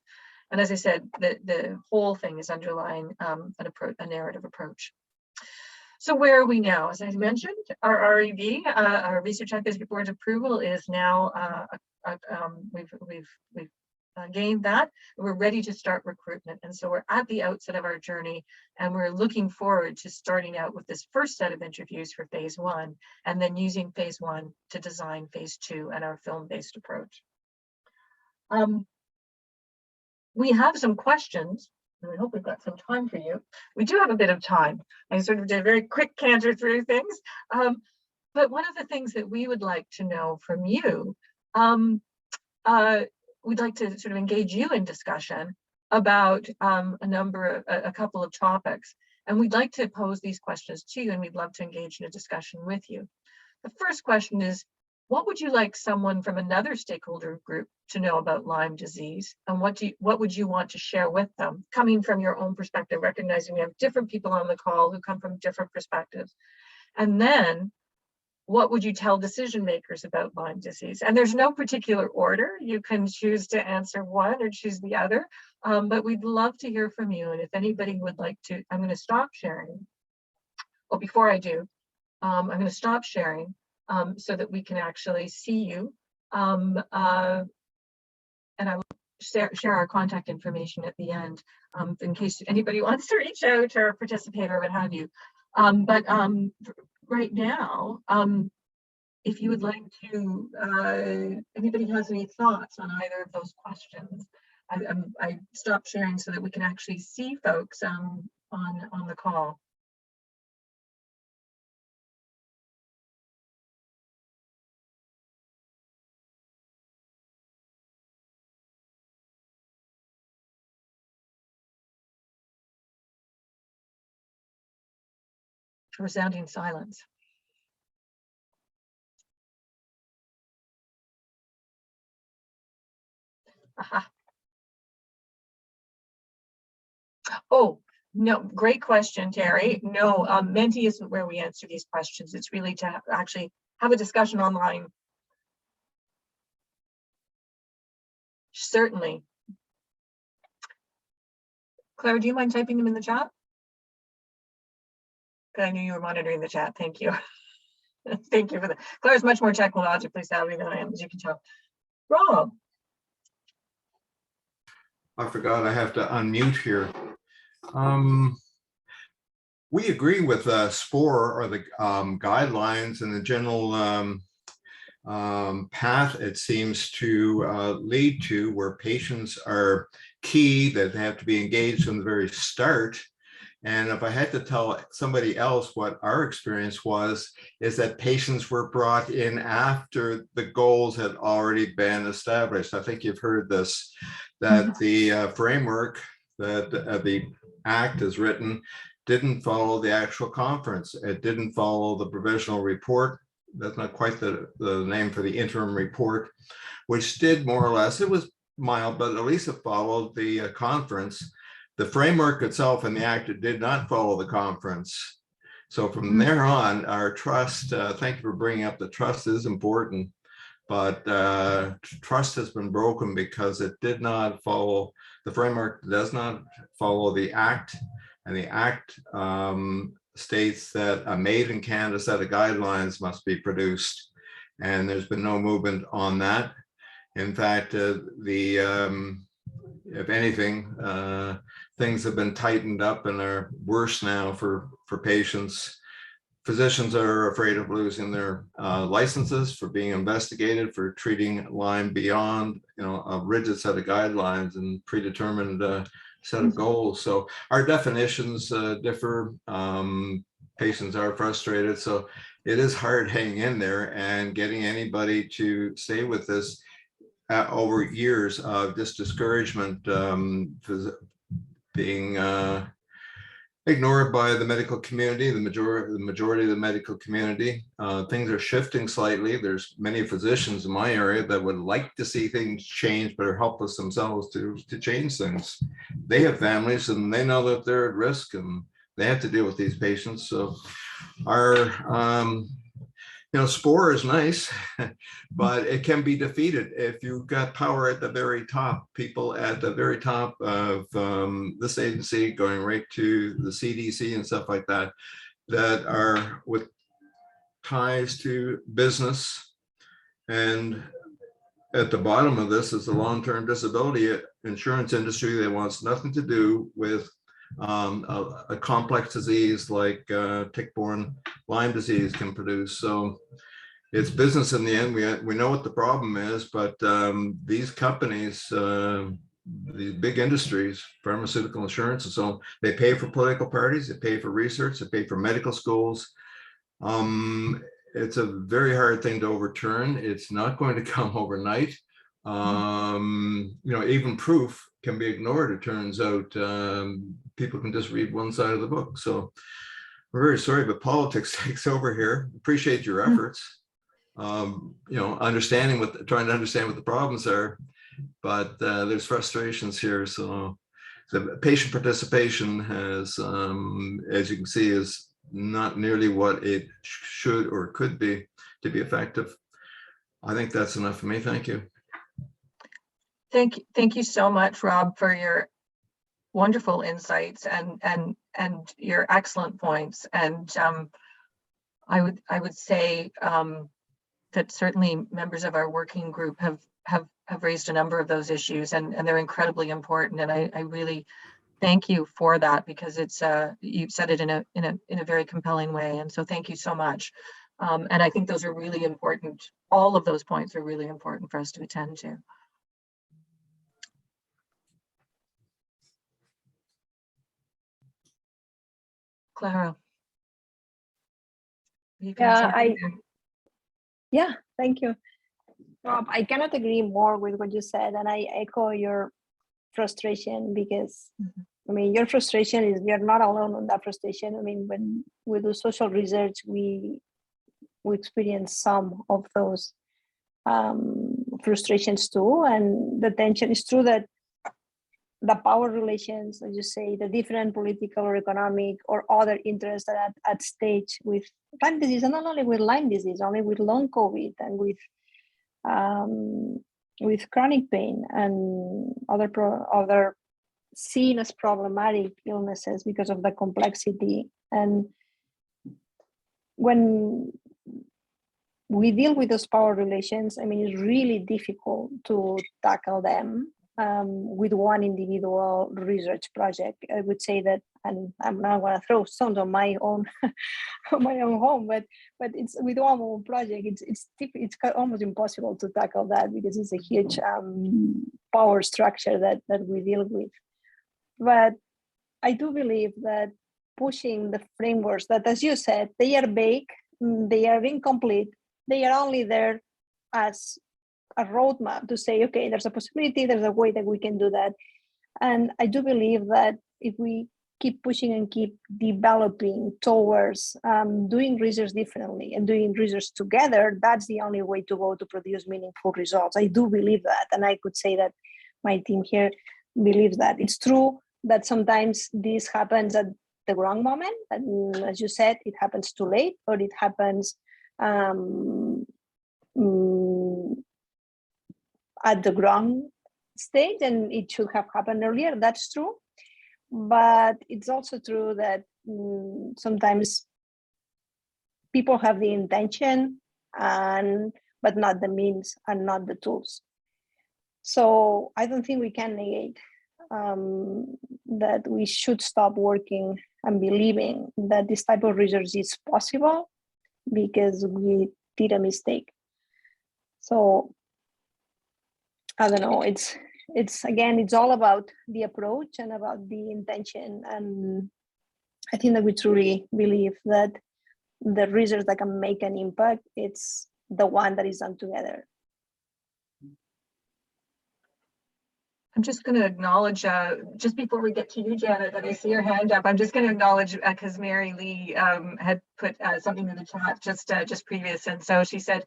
And as I said, the whole thing is underlying a narrative approach. So where are we now? As I mentioned, our REB, our Research Advisory Board's approval is now, we've gained that. We're ready to start recruitment. And so we're at the outset of our journey, and we're looking forward to starting out with this first set of interviews for phase 1, and then using phase 1 to design phase 2 and our film-based approach. We have some questions. And I hope we've got some time for you. We do have a bit of time. I sort of did a very quick canter through things. But one of the things that we would like to know from you, we'd like to sort of engage you in discussion about a couple of topics. And we'd like to pose these questions to you, and we'd love to engage in a discussion with you. The first question is, what would you like someone from another stakeholder group to know about Lyme disease? And what would you want to share with them, coming from your own perspective, recognizing we have different people on the call who come from different perspectives? And then what would you tell decision makers about Lyme disease? And there's no particular order. You can choose to answer one or choose the other, but we'd love to hear from you. And if anybody would like to, I'm going to stop sharing. Well, before I do, I'm going to stop sharing so that we can actually see you. And I will share our contact information at the end in case anybody wants to reach out or participate or what have you. But right now, if you would like to, anybody has any thoughts on either of those questions, I stopped sharing so that we can actually see folks on the call. Resounding silence. Aha. Oh, no, great question, Terry. No, Menti isn't where we answer these questions. It's really to actually have a discussion online. Certainly. Clara, do you mind typing them in the chat? I knew you were monitoring the chat. Thank you. Thank you for that. Clara's much more technologically savvy than I am, as you can tell. Rob. I forgot I have to unmute here. We agree with SPORE or the guidelines and the general path it seems to lead to, where patients are key, that they have to be engaged from the very start. And if I had to tell somebody else what our experience was, is that patients were brought in after the goals had already been established. I think you've heard this, that the framework that the Act is written didn't follow the actual conference. It didn't follow the provisional report. That's not quite the name for the interim report, which did more or less, it was mild, but at least it followed the conference. The framework itself and the act did not follow the conference. So from there on, our trust, thank you for bringing up the trust is important, but trust has been broken because it did not follow, the framework does not follow the act, and the act states that a made in Canada set of guidelines must be produced. And there's been no movement on that. In fact, if anything, things have been tightened up and are worse now for patients. Physicians are afraid of losing their licenses for being investigated for treating Lyme beyond, a rigid set of guidelines and predetermined set of goals. So our definitions differ. Patients are frustrated. So it is hard hanging in there and getting anybody to stay with this over years of this discouragement being ignored by the medical community, the majority of the medical community. Things are shifting slightly. There's many physicians in my area that would like to see things change, but are helpless themselves to change things. They have families and they know that they're at risk and they have to deal with these patients. So our spore is nice, but it can be defeated if you've got power at the very top, people at the very top of this agency going right to the CDC and stuff like that, that are with ties to business. And at the bottom of this is the long-term disability insurance industry that wants nothing to do with a complex disease like tick-borne Lyme disease can produce. So it's business in the end. We know what the problem is, but these companies, the big industries, pharmaceutical insurance and so on, they pay for political parties, they pay for research, they pay for medical schools. It's a very hard thing to overturn. It's not going to come overnight. Even proof can be ignored, it turns out. People can just read one side of the book. So we're very sorry, but politics takes over here. Appreciate your efforts. Trying to understand what the problems are, but there's frustrations here. So the patient participation has, as you can see, is not nearly what it should or could be to be effective. I think that's enough for me. Thank you. Thank you so much, Rob, for your wonderful insights and your excellent points. And I would say that certainly members of our working group have raised a number of those issues, and they're incredibly important. And I really thank you for that, because it's you said it in a very compelling way. And so thank you so much. And I think those are really important. All of those points are really important for us to attend to. Clara. Thank you, Rob. I cannot agree more with what you said, and I echo your frustration, because your frustration is, you're not alone on that frustration. When we do social research, we experience some of those frustrations too, and the tension is true that the power relations, as you say, the different political or economic or other interests are at stage with Lyme disease, and not only with Lyme disease, only with long COVID and with chronic pain and other seen as problematic illnesses because of the complexity. And when we deal with those power relations, it's really difficult to tackle them with one individual research project. I would say that, and I'm not going to throw stones on my own home, but it's with one project. It's almost impossible to tackle that, because it's a huge power structure that we deal with. But I do believe that pushing the frameworks that, as you said, they are vague, they are incomplete, they are only there as a roadmap to say, okay, there's a possibility, there's a way that we can do that. And I do believe that if we keep pushing and keep developing towards doing research differently and doing research together, that's the only way to go to produce meaningful results. I do believe that, and I could say that my team here believes that. It's true that sometimes this happens at the wrong moment, and as you said, it happens too late, or it happens at the wrong stage, and it should have happened earlier. That's true. But it's also true that sometimes people have the intention, but not the means and not the tools. So I don't think we can negate that we should stop working and believing that this type of research is possible because we did a mistake. So I don't know, it's again, it's all about the approach and about the intention. And I think that we truly believe that the research that can make an impact, it's the one that is done together. I'm just going to acknowledge, just before we get to you, Janet, that I see your hand up, I'm just going to acknowledge, because Mary Lee had put something in the chat just previous. And so she said,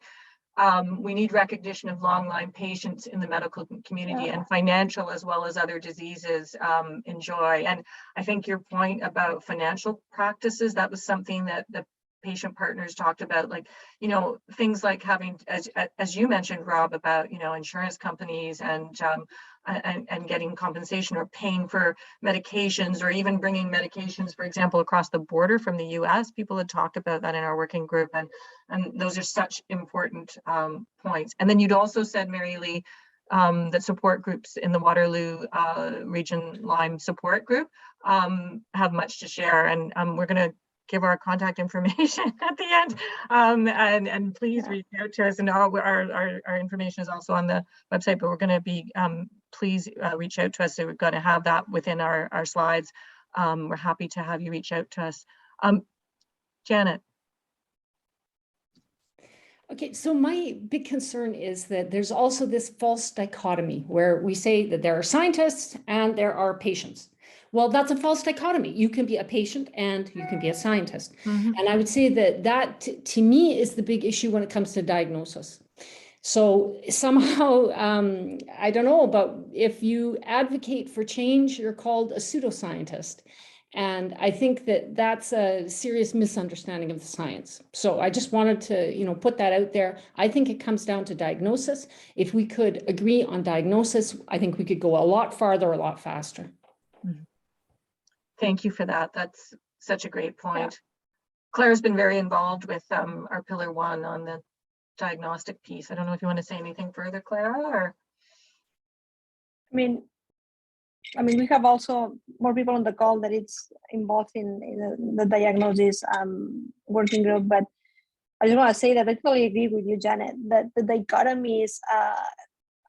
we need recognition of long Lyme patients in the medical community and financial as well as other diseases enjoy. And I think your point about financial practices, that was something that the patient partners talked about, like, you know, things like having, as you mentioned, Rob, about, you know, insurance companies and getting compensation or paying for medications, or even bringing medications, for example, across the border from the US. People had talked about that in our working group, and those are such important points. And then you'd also said, Mary Lee, that support groups in the Waterloo Region Lyme support group have much to share, and we're going to give our contact information at the end, and please reach out to us. And all our information is also on the website, but we're going to be please reach out to us. So we're going to have that within our slides. We're happy to have you reach out to us. Janet. Okay, so my big concern is that there's also this false dichotomy where we say that there are scientists and there are patients. Well, that's a false dichotomy. You can be a patient and you can be a scientist. Mm-hmm. And I would say that to me is the big issue when it comes to diagnosis. So somehow, I don't know, but if you advocate for change, you're called a pseudoscientist. And I think that that's a serious misunderstanding of the science. So I just wanted to, you know, put that out there. I think it comes down to diagnosis. If we could agree on diagnosis, I think we could go a lot farther, a lot faster. Mm-hmm. Thank you for that. That's such a great point. Yeah. Claire's been very involved with our Pillar 1 on the diagnostic piece. I don't know if you want to say anything further, Clara, or? I mean, we have also more people on the call that it's involved in the diagnosis working group, but I just want to say that I totally agree with you, Janet, that the dichotomies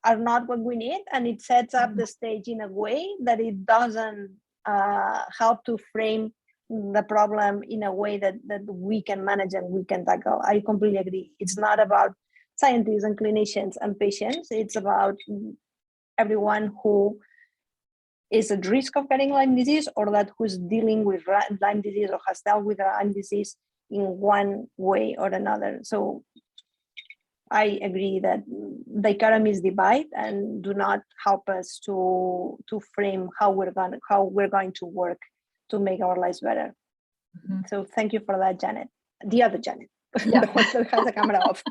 are not what we need, and it sets up the stage in a way that it doesn't help to frame the problem in a way that we can manage and we can tackle. I completely agree. It's not about scientists and clinicians and patients. It's about everyone who is at risk of getting Lyme disease, or that who's dealing with Lyme disease or has dealt with Lyme disease in one way or another. So I agree that dichotomies divide and do not help us to frame how we're going to work to make our lives better. Mm-hmm. So thank you for that, Janet. The other Janet, yeah. The one that has the camera off.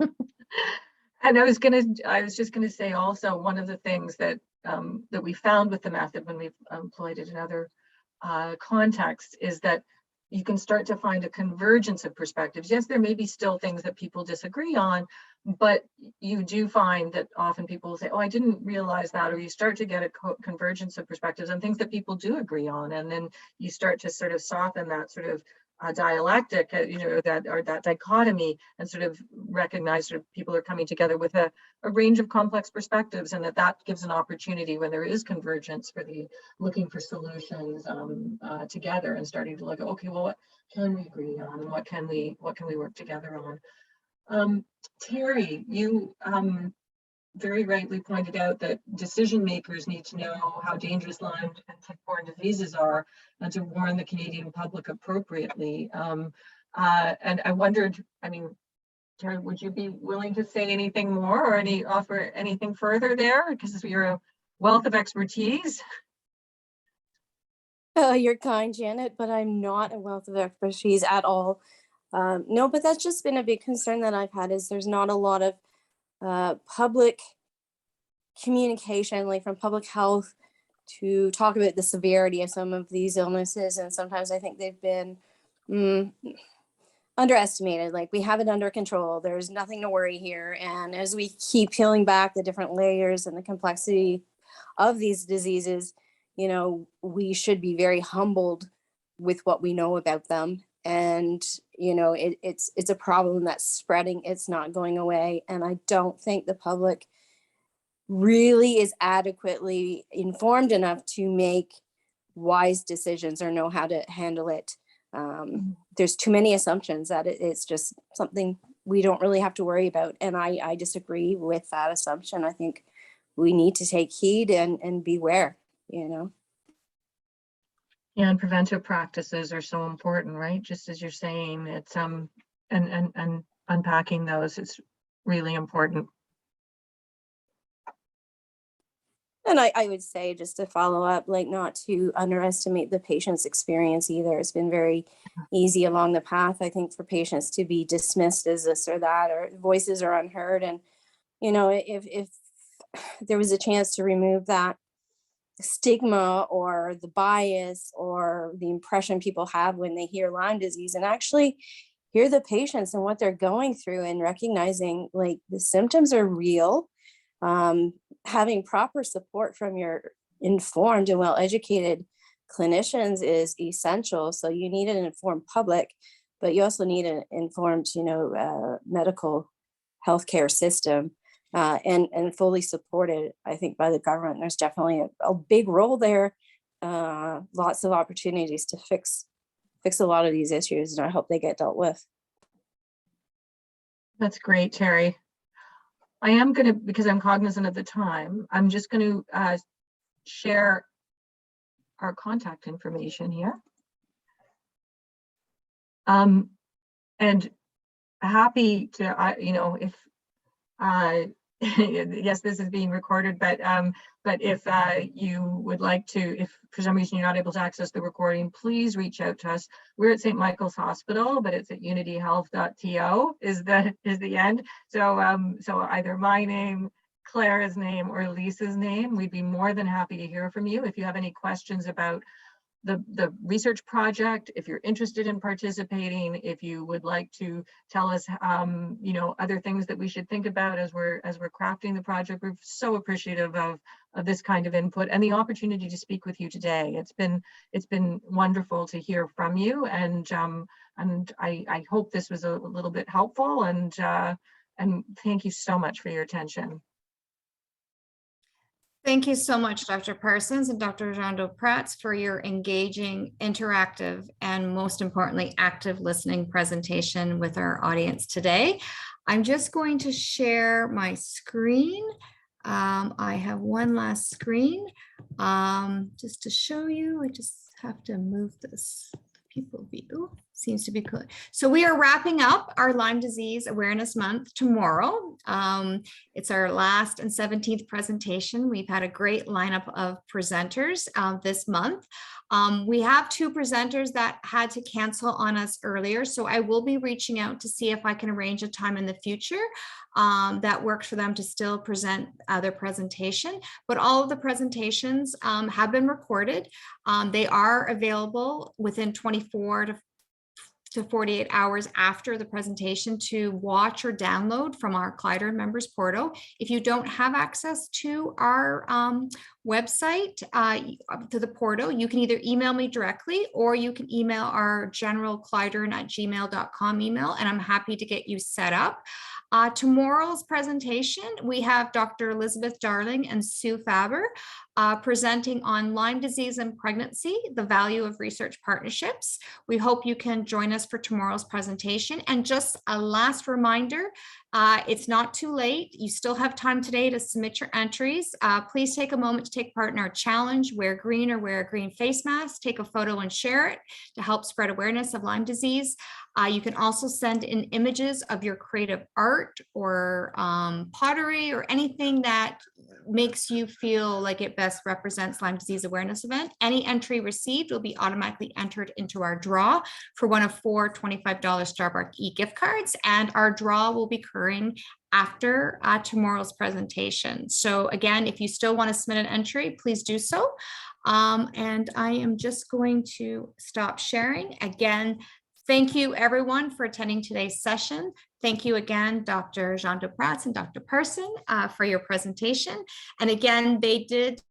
And I was just gonna say also, one of the things that that we found with the method when we've employed it in other contexts is that you can start to find a convergence of perspectives. Yes, there may be still things that people disagree on, but you do find that often people will say, oh, I didn't realize that, or you start to get a convergence of perspectives and things that people do agree on. And then you start to sort of soften that sort of dialectic, that dichotomy, and sort of recognize sort of people are coming together with a range of complex perspectives, and that gives an opportunity when there is convergence for the looking for solutions together and starting to look at, okay, well, what can we agree on and what can we work together on? Terry, you very rightly pointed out that decision makers need to know how dangerous Lyme and tick-borne diseases are and to warn the Canadian public appropriately. And I wondered, I mean, Terry, would you be willing to say anything more or offer anything further there? Because you're a wealth of expertise. Oh, you're kind, Janet, but I'm not a wealth of expertise at all. No, but that's just been a big concern that I've had is there's not a lot of public communication, like from public health, to talk about the severity of some of these illnesses. And sometimes I think they've been underestimated. Like, we have it under control. There's nothing to worry here. And as we keep peeling back the different layers and the complexity of these diseases, you know, we should be very humbled with what we know about them. And, you know, it's a problem that's spreading. It's not going away. And I don't think the public really is adequately informed enough to make wise decisions or know how to handle it. There's too many assumptions that it's just something we don't really have to worry about. And I disagree with that assumption. I think we need to take heed and beware, you know. Yeah, and preventive practices are so important, right? Just as you're saying, it's and unpacking those, it's really important. And I would say, just to follow up, like, not to underestimate the patient's experience either. It's been very easy along the path, I think, for patients to be dismissed as this or that, or voices are unheard. And, you know, if there was a chance to remove that stigma or the bias or the impression people have when they hear Lyme disease, and actually hear the patients and what they're going through, and recognizing, like, the symptoms are real. Having proper support from your informed and well-educated clinicians is essential. So you need an informed public, but you also need an informed, you know, medical healthcare system, and fully supported, I think, by the government. There's definitely a big role there. Lots of opportunities to fix a lot of these issues, and I hope they get dealt with. That's great, Terry. I am going to, because I'm cognizant of the time, I'm just going to share our contact information here. And happy to, you know, if, yes, this is being recorded, but if you would like to, if for some reason you're not able to access the recording, please reach out to us. We're at St. Michael's Hospital, but it's at unityhealth.to is the end. So so either my name, Clara's name, or Lisa's name, we'd be more than happy to hear from you. If you have any questions about the research project, if you're interested in participating, if you would like to tell us, you know, other things that we should think about as we're crafting the project, we're so appreciative of this kind of input and the opportunity to speak with you today. It's been wonderful to hear from you, and I hope this was a little bit helpful, and thank you so much for your attention. Thank you so much, Dr. Parsons and Dr. Juando-Prats, for your engaging, interactive, and most importantly, active listening presentation with our audience today. I'm just going to share my screen. I have one last screen just to show you. I just have to move this to people view. Seems to be good. So we are wrapping up our Lyme Disease Awareness Month tomorrow. It's our last and 17th presentation. We've had a great lineup of presenters this month. We have two presenters that had to cancel on us earlier, so I will be reaching out to see if I can arrange a time in the future that works for them to still present their presentation. But all of the presentations have been recorded. They are available within 24 to 48 hours after the presentation to watch or download from our Clara members portal. If you don't have access to our website, to the portal, you can either email me directly, or you can email our general clyderin@gmail.com email, and I'm happy to get you set up. Tomorrow's presentation, we have Dr. Elizabeth Darling and Sue Faber presenting on Lyme disease and pregnancy, the value of research partnerships. We hope you can join us for tomorrow's presentation. And just a last reminder, it's not too late. You still have time today to submit your entries. Please take a moment to take part in our challenge, wear green or wear a green face mask, take a photo and share it to help spread awareness of Lyme disease. You can also send in images of your creative art or pottery or anything that makes you feel like it best represents Lyme disease awareness event. Any entry received will be automatically entered into our draw for one of 4 $25 Starbucks e-gift cards, and our draw will be occurring after tomorrow's presentation. So again, if you still want to submit an entry, please do so. And I am just going to stop sharing. Again, thank you everyone for attending today's session. Thank you again, Dr. Juando-Prats and Dr. Parsons for your presentation. And again, they did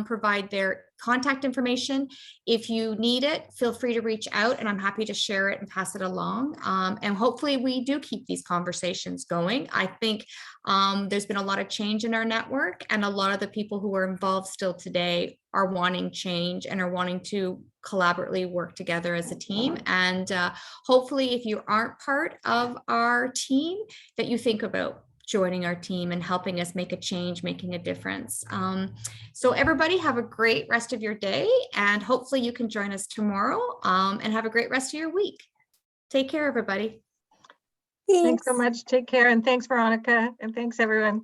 provide their contact information. If you need it, feel free to reach out and I'm happy to share it and pass it along. And hopefully we do keep these conversations going. I think there's been a lot of change in our network, and a lot of the people who are involved still today are wanting change and are wanting to collaboratively work together as a team. And hopefully if you aren't part of our team, that you think about joining our team and helping us make a change, making a difference. So everybody have a great rest of your day, and hopefully you can join us tomorrow and have a great rest of your week. Take care, everybody. Thanks so much. Take care. And thanks, Veronica. And thanks, everyone.